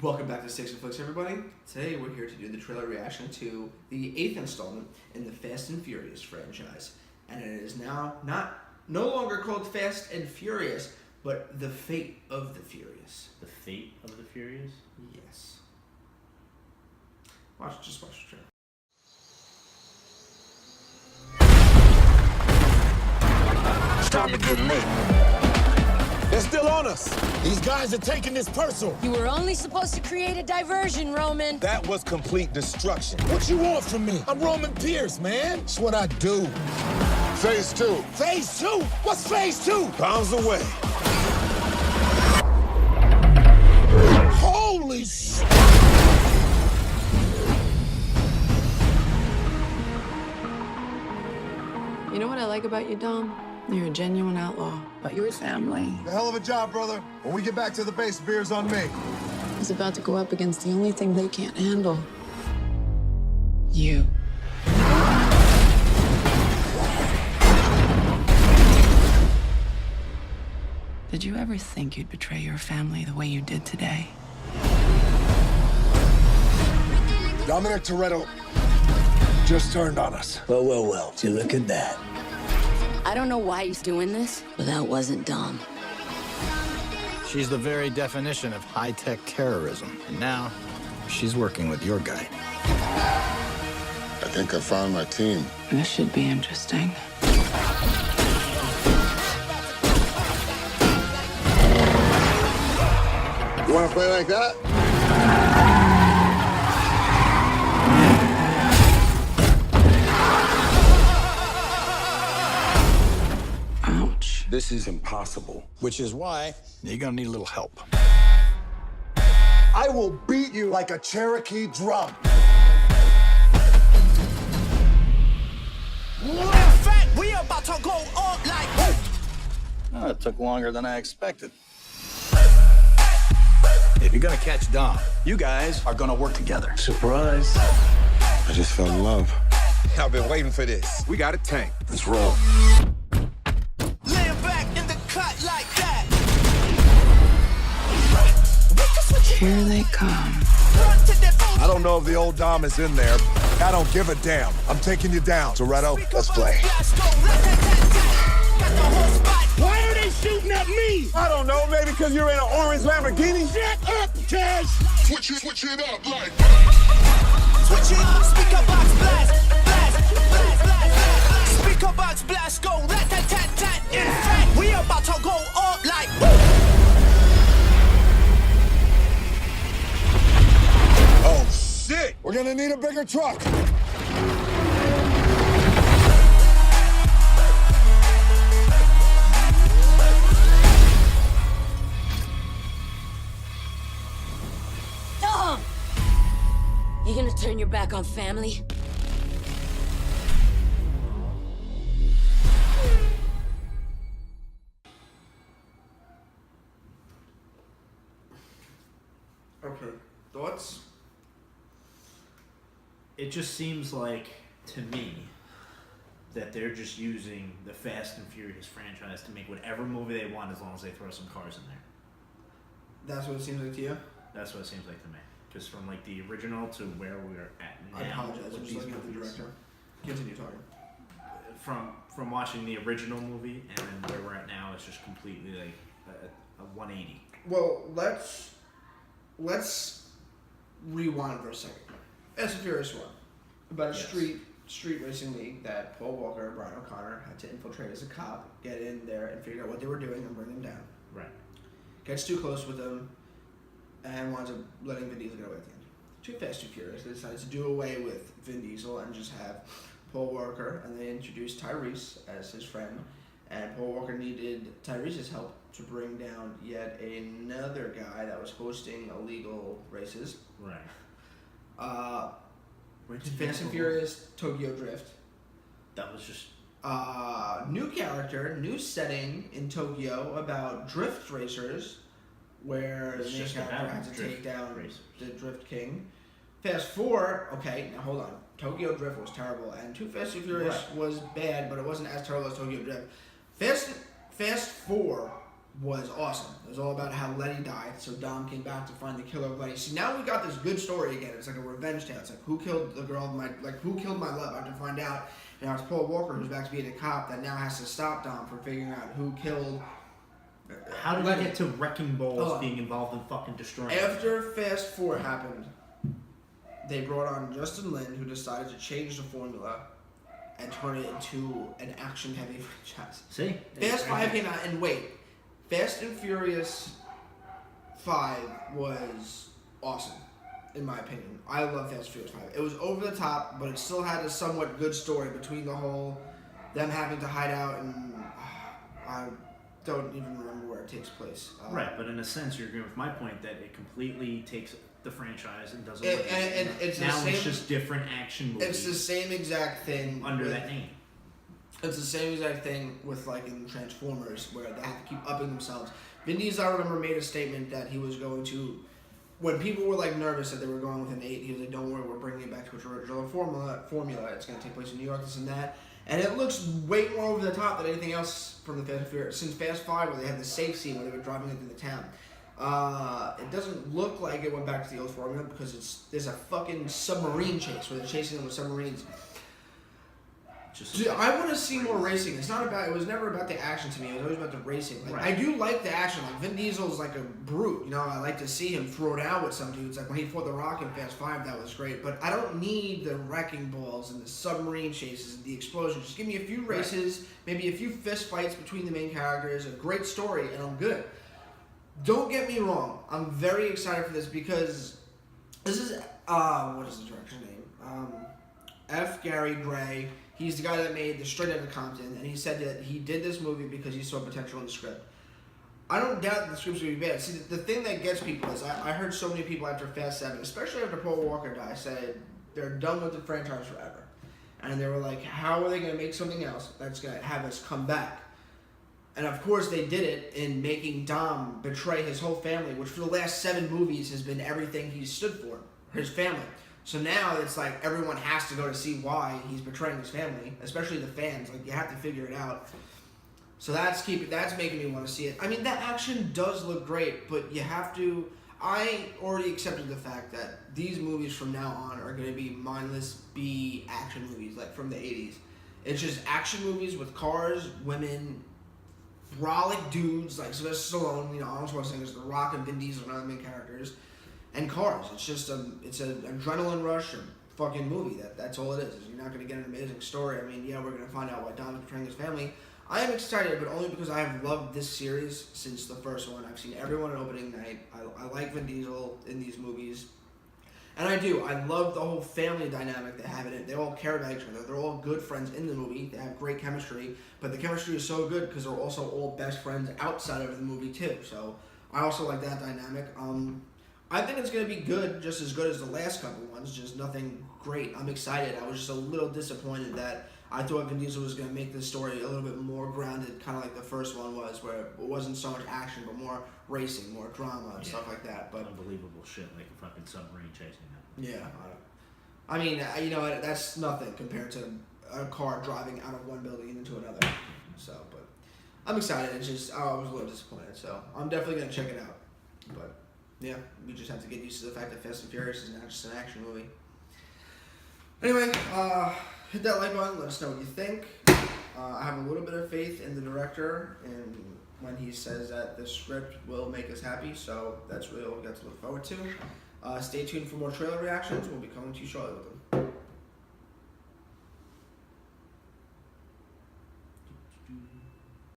Welcome back to Sticks and Flicks, everybody. Today we're here to do the trailer reaction to the 8th installment in the Fast and Furious franchise. And it is now no longer called Fast and Furious, but The Fate of the Furious. The Fate of the Furious? Yes. Just watch the trailer. It's time to get lit. They're still on us. These guys are taking this personal. You were only supposed to create a diversion, Roman. That was complete destruction. What you want from me? I'm Roman Pierce, man. It's what I do. Phase 2. Phase 2? What's phase 2? Bombs away. Holy sh! You know what I like about you, Dom? You're a genuine outlaw, but you're family. A hell of a job, brother. When we get back to the base, beer's on me. He's about to go up against the only thing they can't handle. You. Did you ever think you'd betray your family the way you did today? Dominic Toretto just turned on us. Well. You look at that. I don't know why he's doing this, but that wasn't Dom. She's the very definition of high-tech terrorism. And now, she's working with your guy. I think I found my team. This should be interesting. You want to play like that? Ouch. This is impossible. Which is why you're gonna need a little help. I will beat you like a Cherokee drum. We about to go up like. Oh, it took longer than I expected. If you're gonna catch Dom, you guys are gonna work together. Surprise. I just fell in love. I've been waiting for this. We got a tank. Let's roll. Laying back in the cut like that. Here they come. I don't know if the old Dom is in there. I don't give a damn. I'm taking you down. Toretto, let's play. Why are they shooting at me? I don't know. Maybe because you're in an orange Lamborghini? Shut up, Cash. Switch it up like. Switch it, speaker box blast, blast. Speaker box blast, go rat tat tat tat. In fact, we about to go up like. Oh, shit. We're gonna need a bigger truck. Dom! You gonna turn your back on family? Okay, thoughts? It just seems like, to me, that they're just using the Fast and Furious franchise to make whatever movie they want as long as they throw some cars in there. That's what it seems like to you? That's what it seems like to me. Just from like the original to where we're at now. I apologize, with I'm just these looking at the movies. director. Continue talking. From watching the original movie and then where we're at now, it's just completely like a 180. Well, let's rewind for a second. Fast and Furious 1, about a Yes. street racing league that Paul Walker and Brian O'Connor had to infiltrate as a cop, get in there and figure out what they were doing and bring them down. Right. Gets too close with them and winds up letting Vin Diesel get away at the end. Too Fast, Too Furious. They decided to do away with Vin Diesel and just have Paul Walker, and they introduced Tyrese as his friend, and Paul Walker needed Tyrese's help to bring down yet another guy that was hosting illegal races. Right. Fast and Furious Tokyo Drift. That was just New character, new setting in Tokyo about drift racers, where It's the main just character about had to drift take down racers. the Drift King. Fast forward, okay, now hold on. Tokyo Drift was terrible, and Too Fast Too Furious Right. was bad, but it wasn't as terrible as Tokyo Drift. Fast 4 was awesome. It was all about how Letty died, so Dom came back to find the killer of Letty. See, now we got this good story again. It's like a revenge tale. It's like, who killed the girl of my, like, who killed my love? I have to find out. Now it's Paul Walker, who's back to being a cop, that now has to stop Dom from figuring out who killed. How did Letty. we get to Wrecking Balls being involved in fucking destroying? After Fast 4 happened, they brought on Justin Lin, who decided to change the formula and turn it into an action-heavy franchise. See? Fast 5 came out, and wait, Fast and Furious 5 was awesome, in my opinion. I love Fast and Furious 5. It was over the top, but it still had a somewhat good story between the whole, them having to hide out, and I don't even remember where it takes place. Right, but in a sense, you're agreeing with my point that it completely takes the franchise and doesn't. And it's now the same, it's just different action movies. It's the same exact thing under that name. It's the same exact thing with like in Transformers, where they have to keep upping themselves. Vin Diesel, I remember, made a statement that he was going to, when people were like nervous that they were going with an 8, he was like, "Don't worry, we're bringing it back to its original formula. It's going to take place in New York, this and that." And it looks way more over the top than anything else from the Fast and Furious. Since Fast 5, where they had the safe scene where they were driving into the town. It doesn't look like it went back to the old formula because there's a fucking submarine chase where they're chasing them with submarines. Dude, I want to see more racing. It's not about. It was never about the action to me. It was always about the racing. Like, right. I do like the action. Like Vin Diesel's like a brute. You know, I like to see him throw it out with some dudes. Like when he fought The Rock in Fast 5, that was great. But I don't need the wrecking balls and the submarine chases and the explosions. Just give me a few races, maybe a few fist fights between the main characters, a great story, and I'm good. Don't get me wrong. I'm very excited for this because this is what is the director's name? F. Gary Gray. He's the guy that made the Straight Outta Compton, and he said that he did this movie because he saw potential in the script. I don't doubt that the script's going to be bad. See, the thing that gets people is I heard so many people after Fast 7, especially after Paul Walker died, said they're done with the franchise forever. And they were like, how are they going to make something else that's going to have us come back? And of course they did it in making Dom betray his whole family, which for the last 7 movies has been everything he's stood for, his family. So now it's like everyone has to go to see why he's betraying his family, especially the fans. Like, you have to figure it out. So that's making me want to see it. I mean, that action does look great, but you have to. I already accepted the fact that these movies from now on are going to be mindless B action movies, like from the 80s. It's just action movies with cars, women, brolic dudes like Sylvester Stallone, you know, Arnold Schwarzenegger, The Rock, and Vin Diesel are the main characters. And cars. It's just it's an adrenaline rush and fucking movie. That's all it is. You're not going to get an amazing story. I mean, yeah, we're going to find out why Dom is betraying his family. I am excited, but only because I have loved this series since the first one. I've seen everyone at opening night. I like Vin Diesel in these movies. And I do. I love the whole family dynamic they have in it. They all care about each other. They're all good friends in the movie. They have great chemistry. But the chemistry is so good because they're also all best friends outside of the movie, too. So I also like that dynamic. I think it's going to be good, just as good as the last couple ones, just nothing great. I'm excited. I was just a little disappointed that I thought Vin Diesel was going to make this story a little bit more grounded, kind of like the first one was, where it wasn't so much action, but more racing, more drama, and stuff like that. But unbelievable shit, like a fucking submarine chasing them. yeah, I mean, you know, that's nothing compared to a car driving out of one building into another. So, but I'm excited. It's just, I was a little disappointed. So I'm definitely going to check it out. But yeah, we just have to get used to the fact that Fast and Furious is not just an action movie. Anyway, hit that like button. Let us know what you think. I have a little bit of faith in the director and when he says that the script will make us happy. So that's really all we got to look forward to. Stay tuned for more trailer reactions. We'll be coming to you shortly with them.